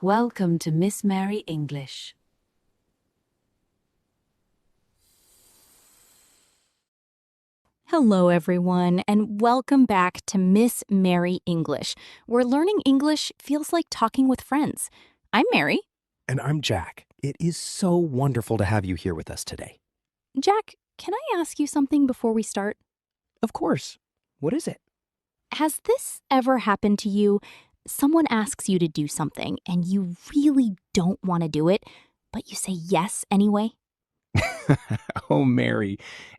Welcome to Miss Mary English. Hello, everyone, and welcome back to Miss Mary English, where learning English feels like talking with friends. I'm Mary. And I'm Jack. It is so wonderful to have you here with us today. Jack, can I ask you something before we start? Of course. What is it? Has this ever happened to you? Someone asks you to do something, and you really don't want to do it, but you say yes anyway? Oh, Mary,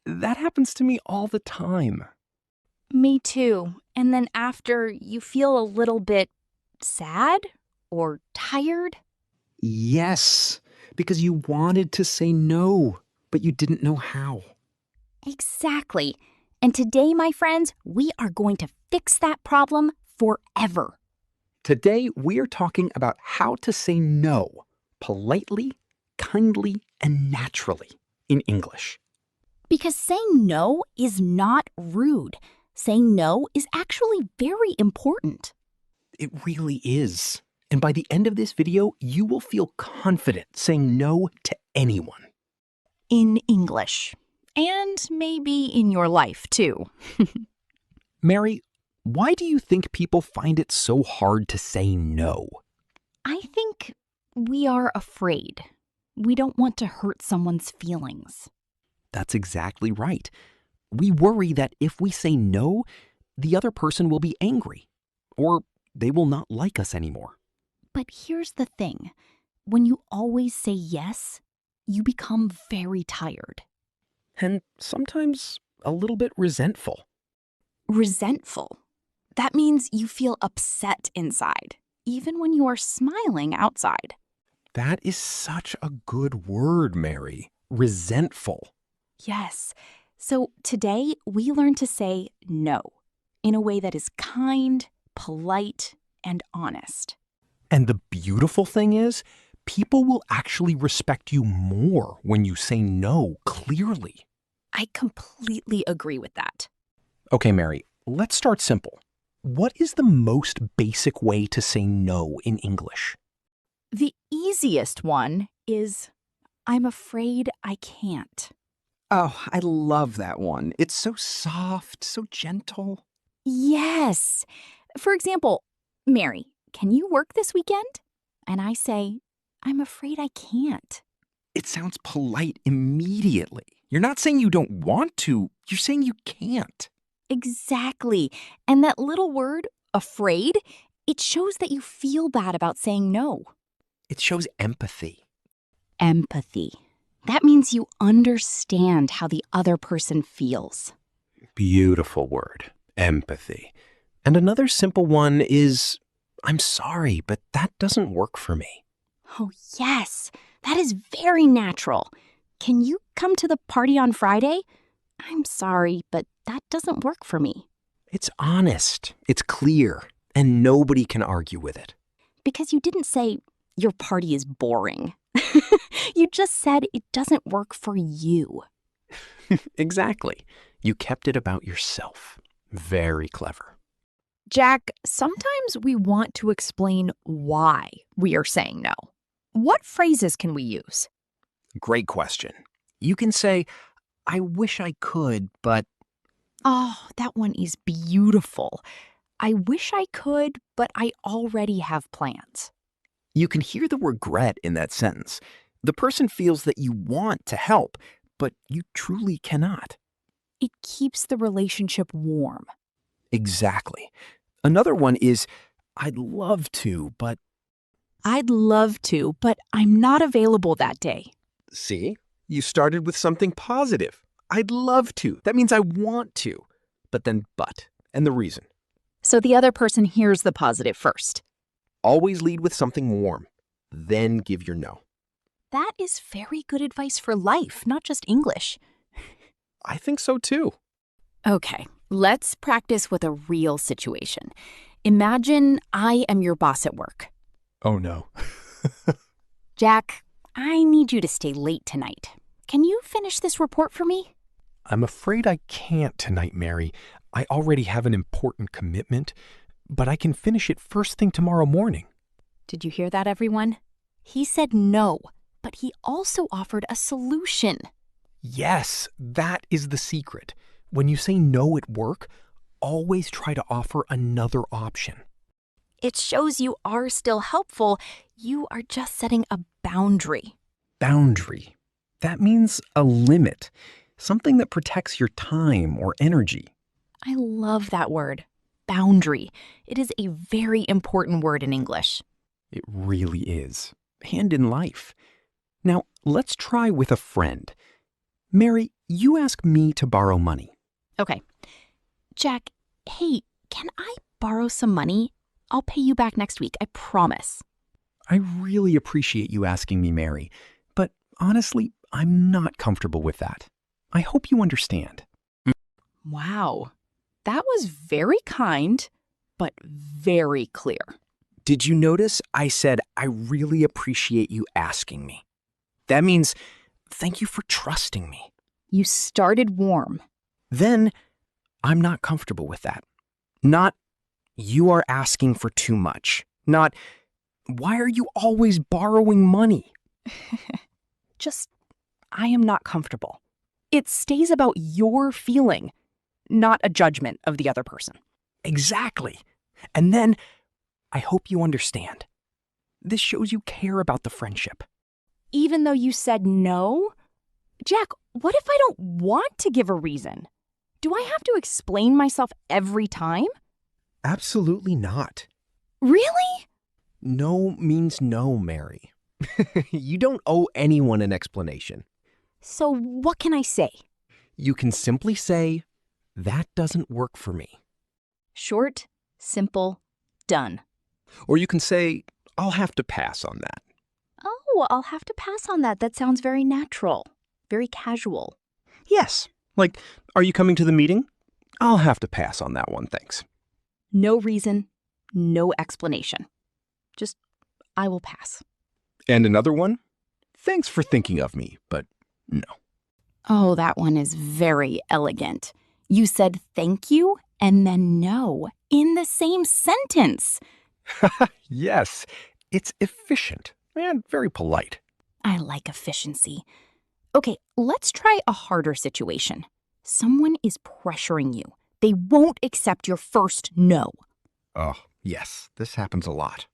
that happens to me all the time. Me too. And then after, you feel a little bit sad or tired? Yes, because you wanted to say no, but you didn't know how. Exactly. And today, my friends, we are going to fix that problem forever. Today, we are talking about how to say no politely, kindly, and naturally in English. Because saying no is not rude. Saying no is actually very important. It really is. And by the end of this video, you will feel confident saying no to anyone. In English. And maybe in your life, too. Mary, why do you think people find it so hard to say no? I think we are afraid. We don't want to hurt someone's feelings. That's exactly right. We worry that if we say no, the other person will be angry, or they will not like us anymore. But here's the thing. When you always say yes, you become very tired. And sometimes a little bit resentful. Resentful. That means you feel upset inside, even when you are smiling outside. That is such a good word, Mary. Resentful. Yes. So today we learn to say no in a way that is kind, polite, and honest. And the beautiful thing is, people will actually respect you more when you say no clearly. I completely agree with that. Okay, Mary, let's start simple. What is the most basic way to say no in English? The easiest one is, I'm afraid I can't. Oh, I love that one. It's so soft, so gentle. Yes. For example, Mary, can you work this weekend? And I say, I'm afraid I can't. It sounds polite immediately. You're not saying you don't want to, you're saying you can't. Exactly. And that little word, afraid, it shows that you feel bad about saying no. It shows empathy. Empathy. That means you understand how the other person feels. Beautiful word, empathy. And another simple one is, I'm sorry, but that doesn't work for me. Oh, yes. That is very natural. Can you come to the party on Friday? I'm sorry, but that doesn't work for me. It's honest, it's clear, and nobody can argue with it. Because you didn't say, your party is boring. You just said it doesn't work for you. Exactly. You kept it about yourself. Very clever. Jack, sometimes we want to explain why we are saying no. What phrases can we use? Great question. You can say, I wish I could, but... Oh, that one is beautiful. I wish I could, but I already have plans. You can hear the regret in that sentence. The person feels that you want to help, but you truly cannot. It keeps the relationship warm. Exactly. Another one is, I'd love to, but... I'd love to, but I'm not available that day. See? You started with something positive. I'd love to. That means I want to. But then but, and the reason. So the other person hears the positive first. Always lead with something warm. Then give your no. That is very good advice for life, not just English. I think so too. Okay, let's practice with a real situation. Imagine I am your boss at work. Oh no. Jack, I need you to stay late tonight. Can you finish this report for me? I'm afraid I can't tonight, Mary. I already have an important commitment, but I can finish it first thing tomorrow morning. Did you hear that, everyone? He said no, but he also offered a solution. Yes, that is the secret. When you say no at work, always try to offer another option. It shows you are still helpful. You are just setting a boundary. Boundary. That means a limit, something that protects your time or energy. I love that word, boundary. It is a very important word in English. It really is. And in life. Now, let's try with a friend. Mary, you ask me to borrow money. Okay. Jack, hey, can I borrow some money? I'll pay you back next week, I promise. I really appreciate you asking me, Mary, but honestly, I'm not comfortable with that. I hope you understand. Wow. That was very kind, but very clear. Did you notice I said I really appreciate you asking me? That means thank you for trusting me. You started warm. Then I'm not comfortable with that. Not you are asking for too much. Not why are you always borrowing money? Just, I am not comfortable. It stays about your feeling, not a judgment of the other person. Exactly. And then I hope you understand. This shows you care about the friendship. Even though you said no? Jack, what if I don't want to give a reason? Do I have to explain myself every time? Absolutely not. Really? No means no, Mary. You don't owe anyone an explanation. So what can I say? You can simply say, that doesn't work for me. Short, simple, done. Or you can say, I'll have to pass on that. Oh, I'll have to pass on that. That sounds very natural, very casual. Yes. Like, are you coming to the meeting? I'll have to pass on that one, thanks. No reason, no explanation. Just, I will pass. And another one? Thanks for thinking of me, but no. Oh, that one is very elegant. You said thank you and then no in the same sentence. Yes, it's efficient and very polite. I like efficiency. Okay, let's try a harder situation. Someone is pressuring you. They won't accept your first no. Oh, yes, this happens a lot.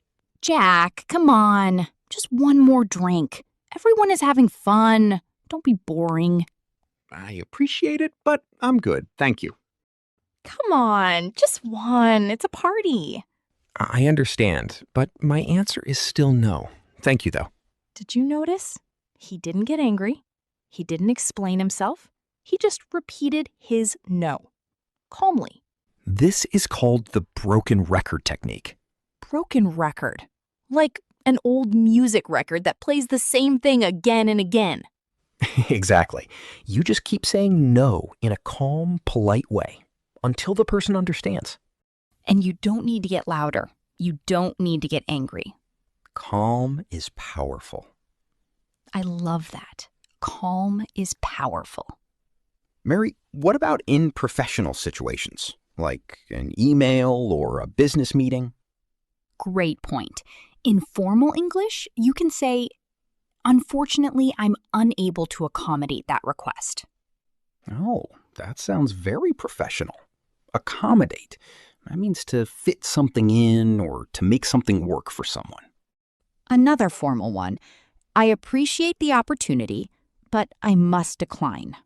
Jack, come on. Just one more drink. Everyone is having fun. Don't be boring. I appreciate it, but I'm good, thank you. Come on, just one. It's a party. I understand, but my answer is still no. Thank you, though. Did you notice? He didn't get angry. He didn't explain himself. He just repeated his no. Calmly. This is called the broken record technique. Broken record. Like an old music record that plays the same thing again and again. Exactly. You just keep saying no in a calm, polite way until the person understands. And you don't need to get louder. You don't need to get angry. Calm is powerful. I love that. Calm is powerful. Mary, what about in professional situations, like an email or a business meeting? Great point. In formal English, you can say, unfortunately, I'm unable to accommodate that request. Oh, that sounds very professional. Accommodate. That means to fit something in or to make something work for someone. Another formal one, I appreciate the opportunity, but I must decline.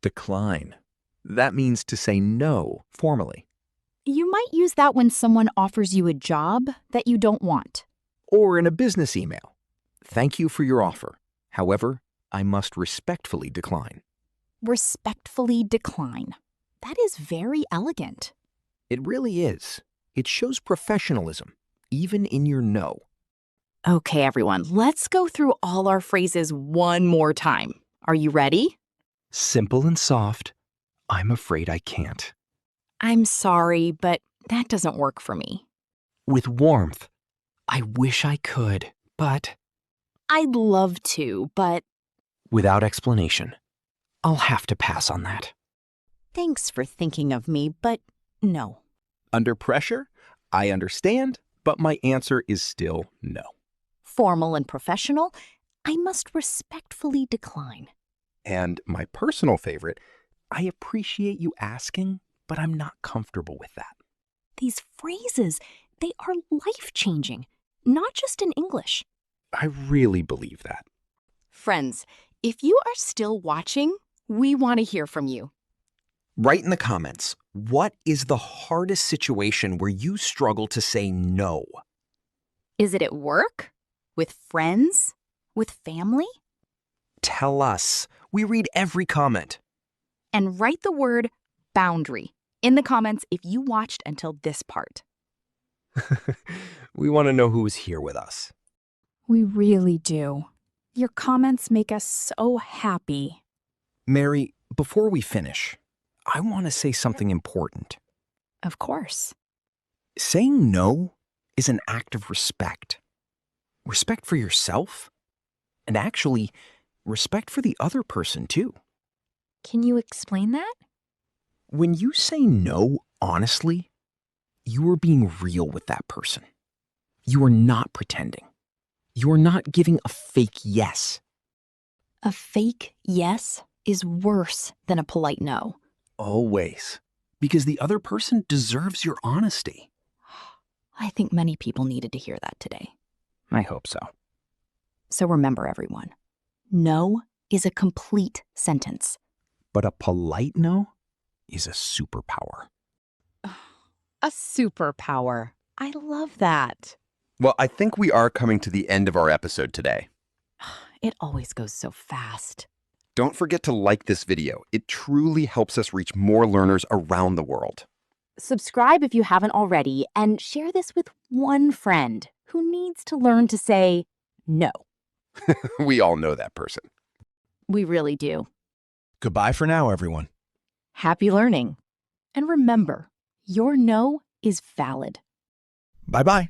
Decline. That means to say no formally. You might use that when someone offers you a job that you don't want. Or in a business email. Thank you for your offer. However, I must respectfully decline. Respectfully decline. That is very elegant. It really is. It shows professionalism, even in your no. Okay, everyone, let's go through all our phrases one more time. Are you ready? Simple and soft. I'm afraid I can't. I'm sorry, but that doesn't work for me. With warmth. I wish I could, but... I'd love to, but... Without explanation. I'll have to pass on that. Thanks for thinking of me, but no. Under pressure, I understand, but my answer is still no. formal and professional, I must respectfully decline. And my personal favorite, I appreciate you asking, but I'm not comfortable with that. These phrases, they are life-changing, not just in English. I really believe that. Friends, if you are still watching, we want to hear from you. Write in the comments, what is the hardest situation where you struggle to say no? Is it at work? With friends? With family? Tell us. We read every comment. And write the word boundary in the comments if you watched until this part. We want to know who is here with us. We really do. Your comments make us so happy. Mary, before we finish, I want to say something important. Of course. Saying no is an act of respect. Respect for yourself, and actually, respect for the other person too. Can you explain that? When you say no honestly, you are being real with that person. You are not pretending. You are not giving a fake yes. A fake yes is worse than a polite no. Always. Because the other person deserves your honesty. I think many people needed to hear that today. I hope so. So remember, everyone, no is a complete sentence. But a polite no is a superpower. A superpower. I love that. Well, I think we are coming to the end of our episode today. It always goes so fast. Don't forget to like this video. It truly helps us reach more learners around the world. Subscribe if you haven't already, and share this with one friend who needs to learn to say no. We all know that person. We really do. Goodbye for now, everyone. Happy learning. And remember, your no is valid. Bye-bye.